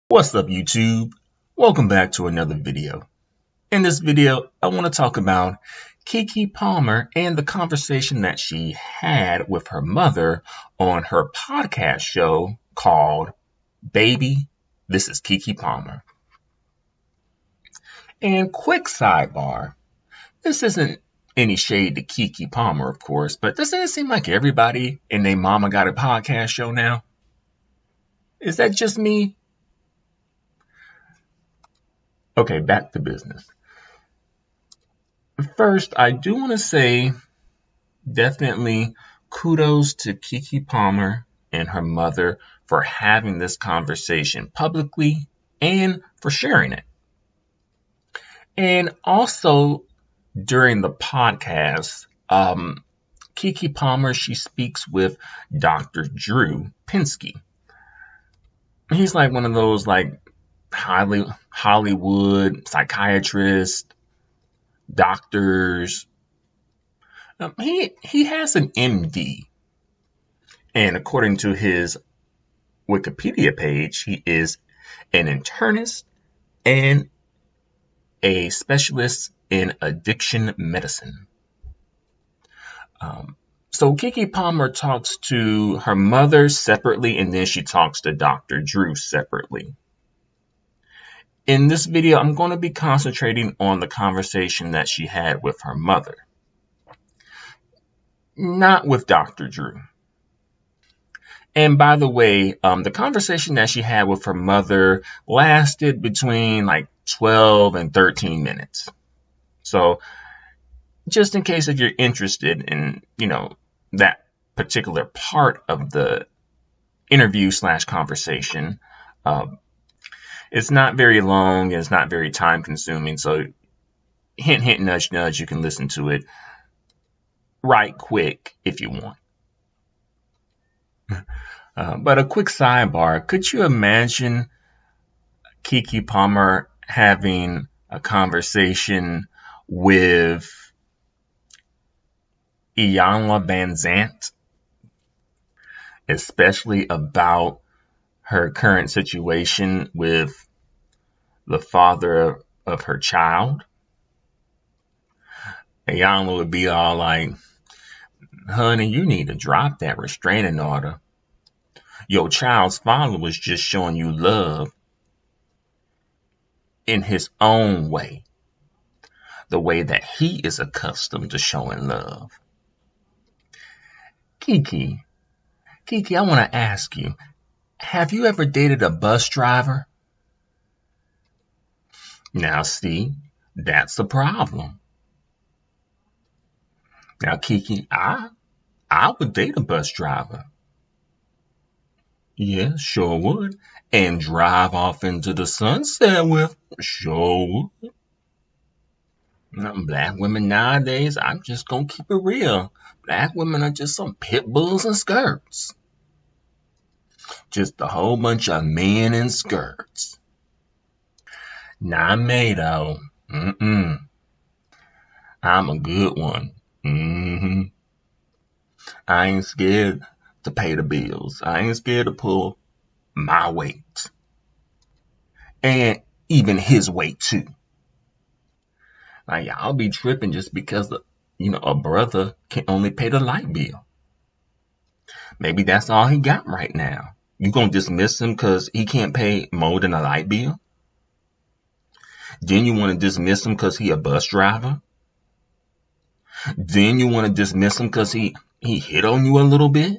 What's up, YouTube? Welcome back to another video. In this video, I want to talk about Keke Palmer and the conversation that she had with her mother on her podcast show called Baby, This is Keke Palmer. And quick sidebar, this isn't any shade to Keke Palmer, of course, but doesn't it seem like everybody and their mama got a podcast show now? Is that just me? Okay, back to business. First, I do want to say definitely kudos to Keke Palmer and her mother for having this conversation publicly and for sharing it. And also during the podcast, Keke Palmer, she speaks with Dr. Drew Pinsky. He's like one of those Hollywood psychiatrists, doctors. He has an MD, and according to his Wikipedia page, he is an internist and a specialist in addiction medicine. So Keke Palmer talks to her mother separately, and then she talks to Dr. Drew separately. In this video, I'm going to be concentrating on the conversation that she had with her mother, not with Dr. Drew. And by the way, the conversation that she had with her mother lasted between 12 and 13 minutes. So just in case if you're interested in, that particular part of the interview / conversation, it's not very long and it's not very time consuming. So hint, hint, nudge, nudge, you can listen to it right quick if you want. But a quick sidebar, could you imagine Keke Palmer having a conversation with Iyanla Vanzant, especially about her current situation with the father of her child? Iyanla would be all like, honey, you need to drop that restraining order. Your child's father was just showing you love in his own way, the way that he is accustomed to showing love. Keke, I want to ask you, have you ever dated a bus driver? Now see, that's the problem. Now Keke, I would date a bus driver. Yeah, sure would. And drive off into the sunset with, sure would. Black women nowadays, I'm just gonna keep it real. Black women are just some pit bulls in skirts. Just a whole bunch of men in skirts. Not me though. I'm a good one. I ain't scared to pay the bills. I ain't scared to pull my weight. And even his weight too. Y'all be tripping just because a brother can only pay the light bill. Maybe that's all he got right now. You gonna dismiss him because he can't pay more than a light bill? Then you want to dismiss him because he a bus driver? Then you want to dismiss him because he hit on you a little bit?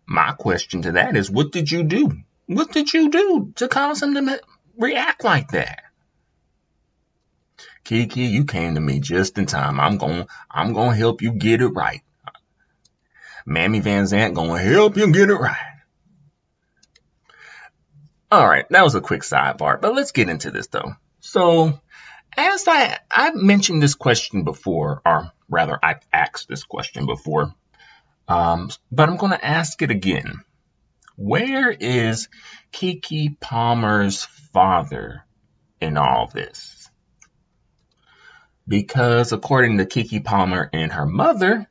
My question to that is, what did you do? What did you do to cause him to react like that? Keke, you came to me just in time. I'm gonna help you get it right. Mammy Vanzant gonna help you get it right. All right, that was a quick sidebar, but let's get into this though. So, as I've mentioned this question before, or rather, I've asked this question before, but I'm going to ask it again. Where is Keke Palmer's father in all this? Because according to Keke Palmer and her mother,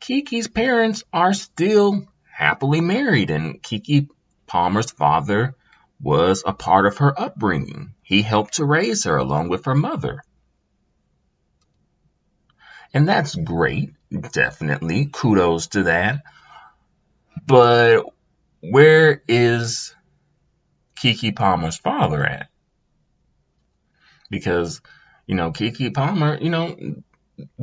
Keke's parents are still happily married, and Keke Palmer's father was a part of her upbringing. He helped to raise her along with her mother. And that's great, definitely. Kudos to that. But where is Keke Palmer's father at? Because, Keke Palmer,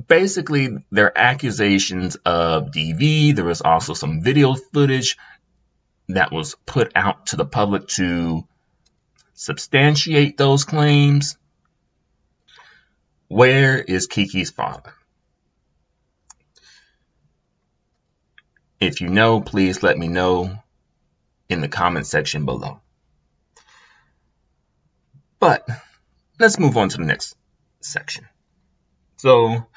basically there are accusations of DV. There was also some video footage that was put out to the public to substantiate those claims. Where is Keke's father? If you know, please let me know in the comment section below. But let's move on to the next section. So,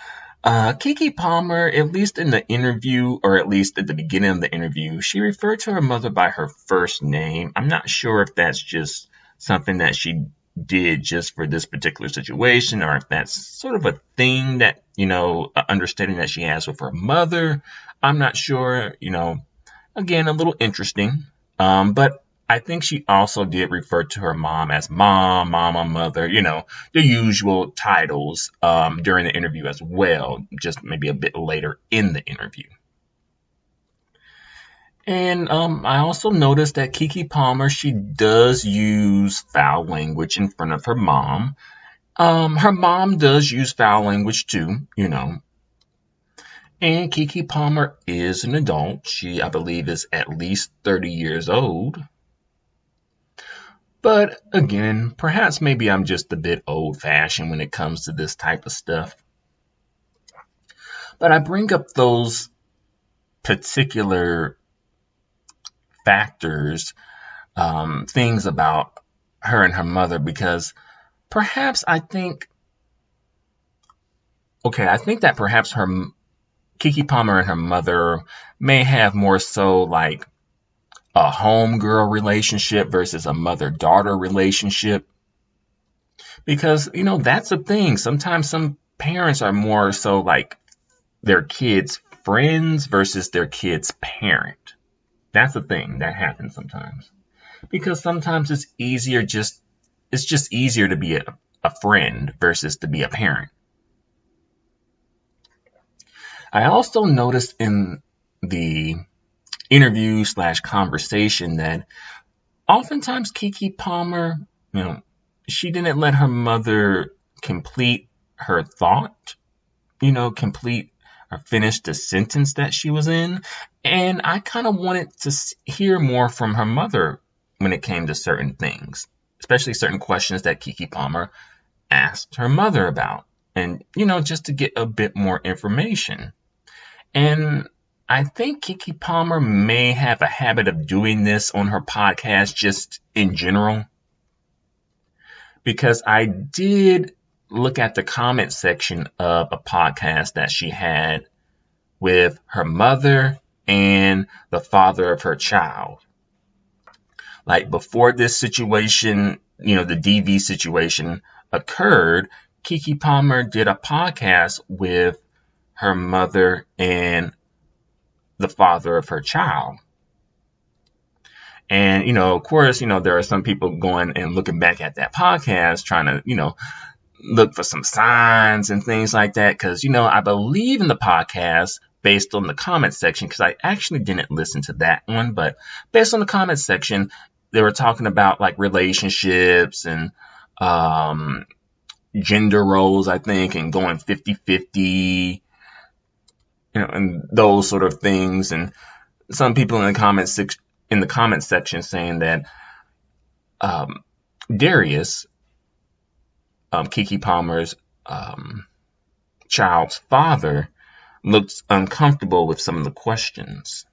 Keke Palmer, at least in the interview, or at least at the beginning of the interview, she referred to her mother by her first name. I'm not sure if that's just something that she did just for this particular situation, or if that's sort of a thing that, understanding that she has with her mother. I'm not sure, again, a little interesting. But I think she also did refer to her mom as mom, mama, mother, the usual titles during the interview as well, just maybe a bit later in the interview. And I also noticed that Keke Palmer, she does use foul language in front of her mom. Her mom does use foul language too, And Keke Palmer is an adult. She, I believe, is at least 30 years old. But again, perhaps maybe I'm just a bit old-fashioned when it comes to this type of stuff. But I bring up those particular factors, things about her and her mother, because perhaps I think that perhaps Keke Palmer and her mother may have more so like a homegirl relationship versus a mother-daughter relationship. Because, that's a thing. Sometimes some parents are more so like their kids' friends versus their kids' parent. That's a thing that happens sometimes. Because sometimes it's just easier to be a friend versus to be a parent. I also noticed in the interview / conversation that oftentimes Keke Palmer, she didn't let her mother complete her thought, complete or finish the sentence that she was in. And I kind of wanted to hear more from her mother when it came to certain things, especially certain questions that Keke Palmer asked her mother about. And, just to get a bit more information. And I think Keke Palmer may have a habit of doing this on her podcast just in general. Because I did look at the comment section of a podcast that she had with her mother and the father of her child. Like before this situation, the DV situation occurred, Keke Palmer did a podcast with her mother and the father of her child. And, of course, there are some people going and looking back at that podcast trying to, look for some signs and things like that. Because, I believe in the podcast based on the comment section, because I actually didn't listen to that one. But based on the comment section, they were talking about like relationships and gender roles, I think, and going 50-50, and those sort of things. And some people in the comment section saying that Darius, Keke Palmer's child's father, looked uncomfortable with some of the questions.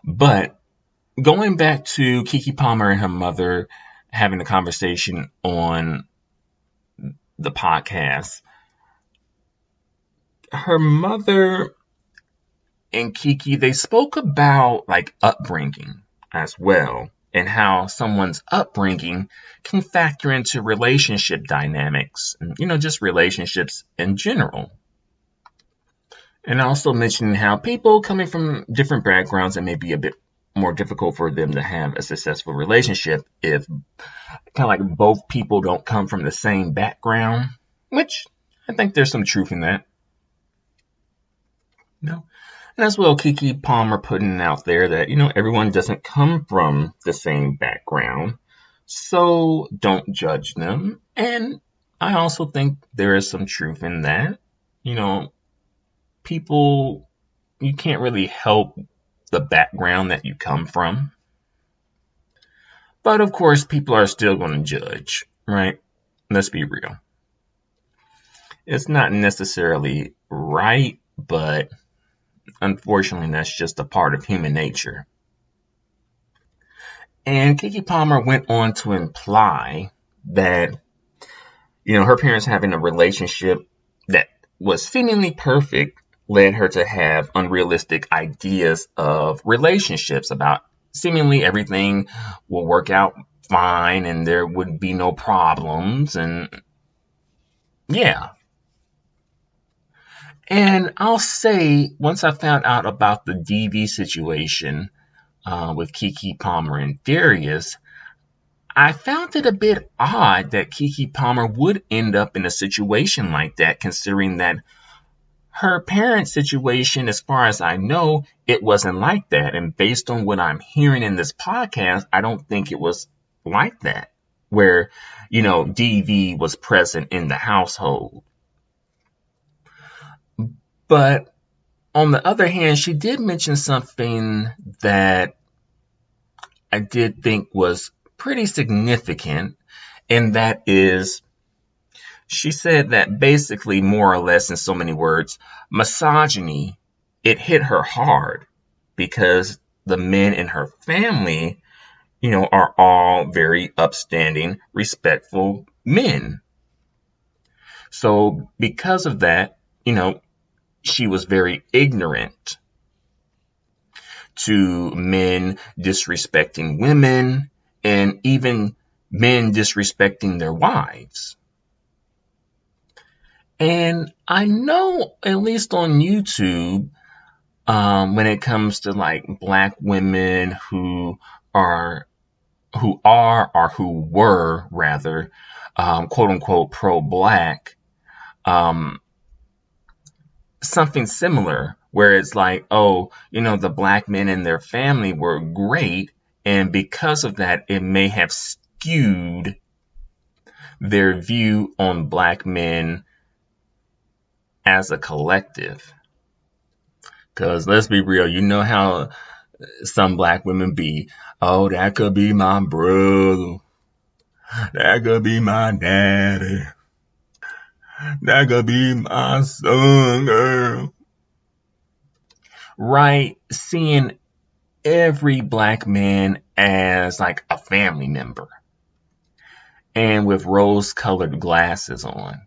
But going back to Keke Palmer and her mother having a conversation on the podcast, her mother and Keke, they spoke about like upbringing as well, and how someone's upbringing can factor into relationship dynamics and, just relationships in general. And also mentioning how people coming from different backgrounds and maybe a bit more difficult for them to have a successful relationship if kind of like both people don't come from the same background, which I think there's some truth in that. And as well, Keke Palmer putting out there that, everyone doesn't come from the same background, so don't judge them. And I also think there is some truth in that. People, you can't really help the background that you come from. But of course, people are still going to judge, right? Let's be real. It's not necessarily right, but unfortunately, that's just a part of human nature. And Keke Palmer went on to imply that, her parents having a relationship that was seemingly perfect led her to have unrealistic ideas of relationships about seemingly everything will work out fine and there would be no problems. And yeah. And I'll say, once I found out about the DV situation with Keke Palmer and Darius, I found it a bit odd that Keke Palmer would end up in a situation like that, considering that her parents' situation, as far as I know, it wasn't like that. And based on what I'm hearing in this podcast, I don't think it was like that, where, DV was present in the household. But on the other hand, she did mention something that I did think was pretty significant, and that is, she said that basically, more or less in so many words, misogyny, it hit her hard because the men in her family, are all very upstanding, respectful men. So because of that, she was very ignorant to men disrespecting women and even men disrespecting their wives. And I know, at least on YouTube, when it comes to like black women who are or who were rather, quote unquote, pro-black, something similar where it's like, the black men in their family were great. And because of that, it may have skewed their view on black men as a collective. Because let's be real, you know how some black women be, that could be my brother. That could be my daddy. That could be my son, girl. Right? Seeing every black man as like a family member. And with rose-colored glasses on.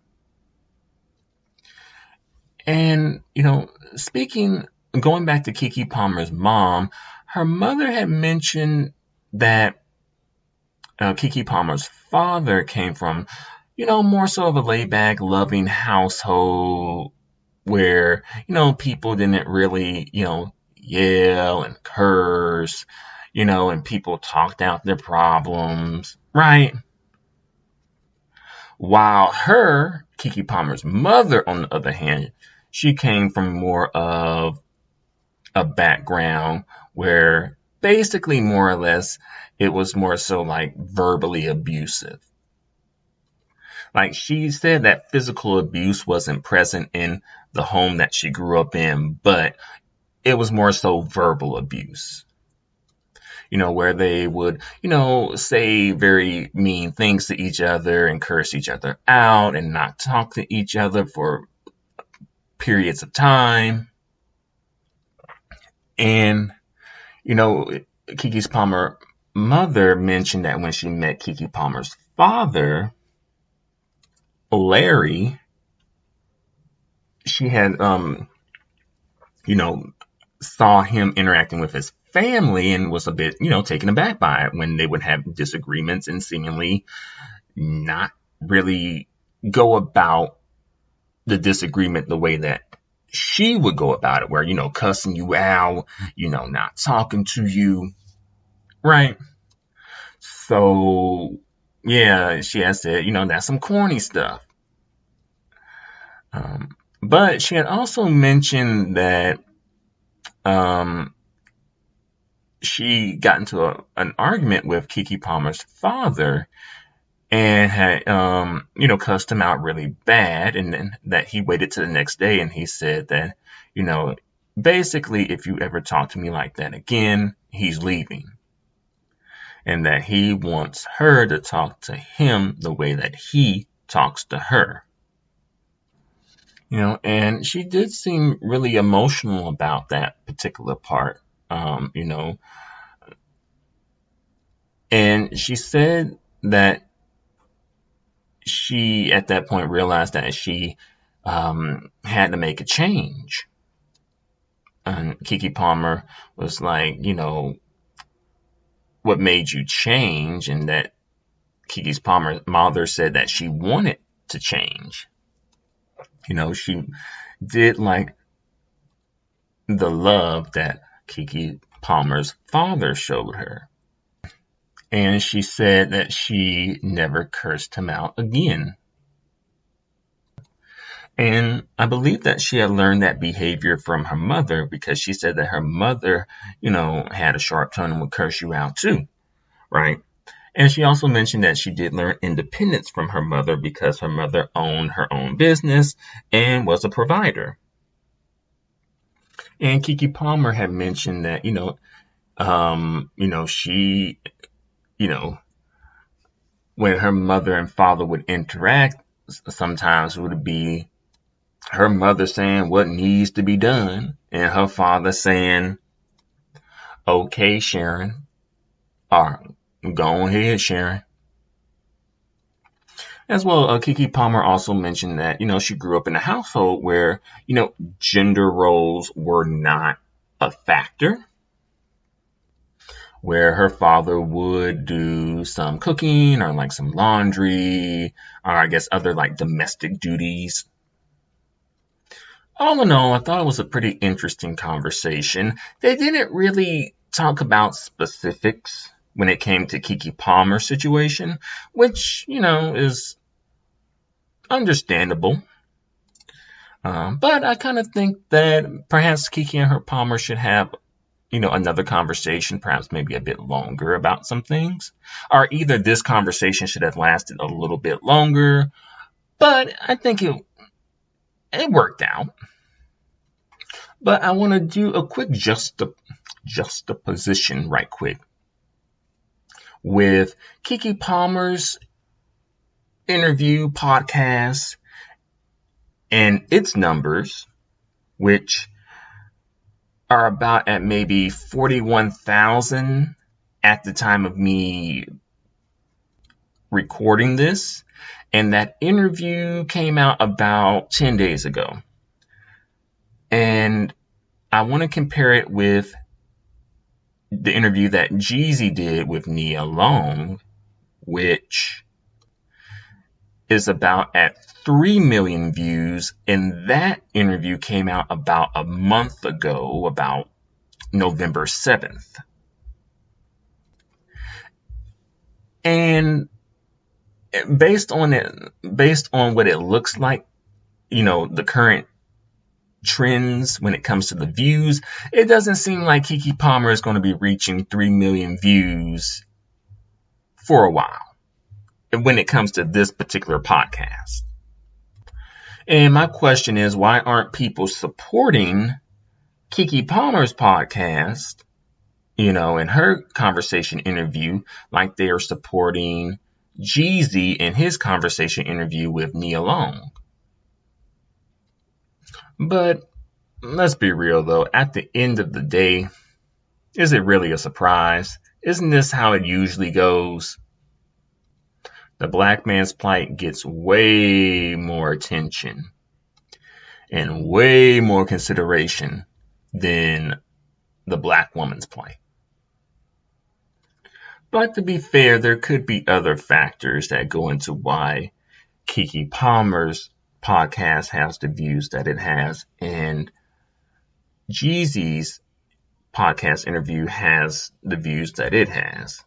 And, going back to Keke Palmer's mom, her mother had mentioned that Keke Palmer's father came from, more so of a laid-back, loving household where, people didn't really, yell and curse, and people talked out their problems, right? While Keke Palmer's mother, on the other hand, she came from more of a background where basically more or less it was more so like verbally abusive. Like she said that physical abuse wasn't present in the home that she grew up in, but it was more so verbal abuse. Where they would, say very mean things to each other and curse each other out and not talk to each other for periods of time. And, Keke Palmer's mother mentioned that when she met Keke Palmer's father, Larry, she had, saw him interacting with his family and was a bit, taken aback by it when they would have disagreements and seemingly not really go about the disagreement the way that she would go about it, where, cussing you out, not talking to you, right? So, yeah, she has said, that's some corny stuff. But she had also mentioned that she got into an argument with Keke Palmer's father and had, cussed him out really bad. And then that he waited to the next day and he said that, basically, if you ever talk to me like that again, he's leaving. And that he wants her to talk to him the way that he talks to her. And she did seem really emotional about that particular part, and she said that she, at that point, realized that she had to make a change. And Keke Palmer was like, what made you change? And that Keke Palmer's mother said that she wanted to change. She did like the love that Keke Palmer's father showed her. And she said that she never cursed him out again. And I believe that she had learned that behavior from her mother, because she said that her mother, had a sharp tongue and would curse you out too, right? And she also mentioned that she did learn independence from her mother because her mother owned her own business and was a provider. And Keke Palmer had mentioned that, she, when her mother and father would interact, sometimes it would be her mother saying what needs to be done and her father saying, okay, Sharon, all right, go ahead, Sharon. As well, Keke Palmer also mentioned that, she grew up in a household where, gender roles were not a factor, where her father would do some cooking or like some laundry, or I guess other like domestic duties. All in all, I thought it was a pretty interesting conversation. They didn't really talk about specifics when it came to Keke Palmer's situation, which, is understandable. But I kind of think that perhaps Keke and her Palmer should have, another conversation, perhaps maybe a bit longer about some things. Or either this conversation should have lasted a little bit longer, but I think it worked out. But I want to do a quick juxtaposition right quick with Keke Palmer's interview podcast and its numbers, which are about at maybe 41,000 at the time of me recording this. And that interview came out about 10 days ago. And I want to compare it with the interview that Jeezy did with Nia Long, which is about at 3 million views. And that interview came out about a month ago, about November 7th. And based on what it looks like, the current trends when it comes to the views, it doesn't seem like Keke Palmer is going to be reaching 3 million views for a while when it comes to this particular podcast. And my question is, why aren't people supporting Keke Palmer's podcast, in her conversation interview, like they are supporting Jeezy in his conversation interview with Nia Long? But let's be real, though. At the end of the day, is it really a surprise? Isn't this how it usually goes? The black man's plight gets way more attention and way more consideration than the black woman's plight. But to be fair, there could be other factors that go into why Keke Palmer's podcast has the views that it has, and Jeezy's podcast interview has the views that it has.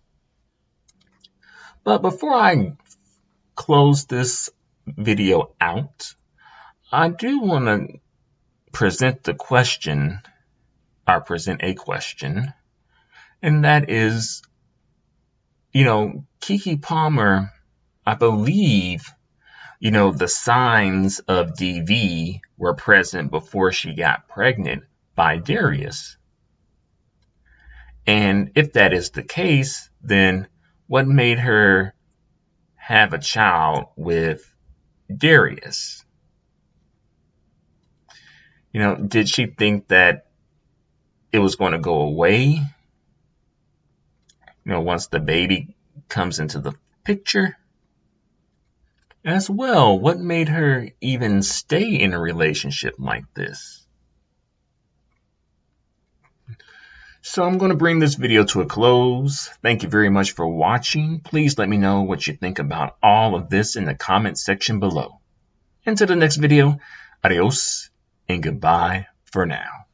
But before I close this video out, I do want to present a question, and that is, Keke Palmer, I believe, the signs of DV were present before she got pregnant by Darius. And if that is the case, then what made her have a child with Darius? Did she think that it was going to go away? Once the baby comes into the picture? As well, what made her even stay in a relationship like this? So I'm going to bring this video to a close. Thank you very much for watching. Please let me know what you think about all of this in the comment section below. Until the next video, adios and goodbye for now.